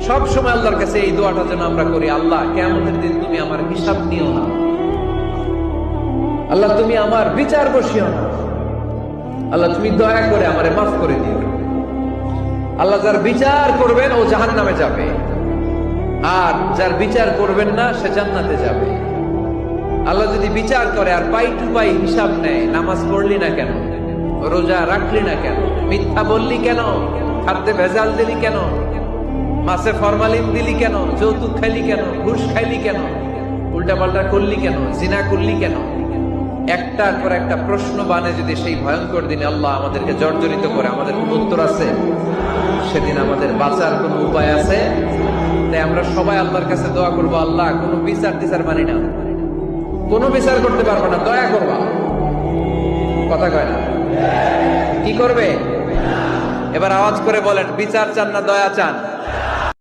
সব সময় আল্লাহর কাছে এই দোয়াটা যেন আমরা করি, আল্লাহ কিয়ামতের দিন তুমি আমার হিসাব নিও না, আল্লাহ তুমি আমার বিচার বসিও না, আল্লাহ তুমি দয়া করে আমারে মাফ করে দিও। আল্লাহ যার বিচার করবেন ও জাহান্নামে যাবে, আর যার বিচার করবেন না সে জান্নাতে যাবে। আল্লাহ যদি বিচার করে আর পাই টু পাই হিসাব নেয়, নামাজ পড়লি না কেন, রোজা রাখলি না কেন, মিথ্যা বললি কেন, খাদ্যে ভেজাল দিলি কেন, মাছে ফরমালিন দিলি কেন, যৌতুক খাইলি কেন, ঘুষ খাইলি কেন, উল্টা পাল্টা করলি কেন, জিনা করলি কেন, একটার পর একটা প্রশ্ন বানে যদি সেই ভয়ঙ্কর দিনে আল্লাহ আমাদেরকে জর্জরিত করে, আমাদের কোন উত্তর আছে? সেদিন আমাদের বাঁচার কোন উপায় আছে? তাই আমরা সবাই আল্লাহর কাছে দোয়া করবো, আল্লাহ কোনো বিচার টিচার মানি না, কোনো বিচার করতে পারবো না, দয়া করবা। কথা কয় না? কি করবে? এবার আওয়াজ করে বলেন, বিচার চান না দয়া চান?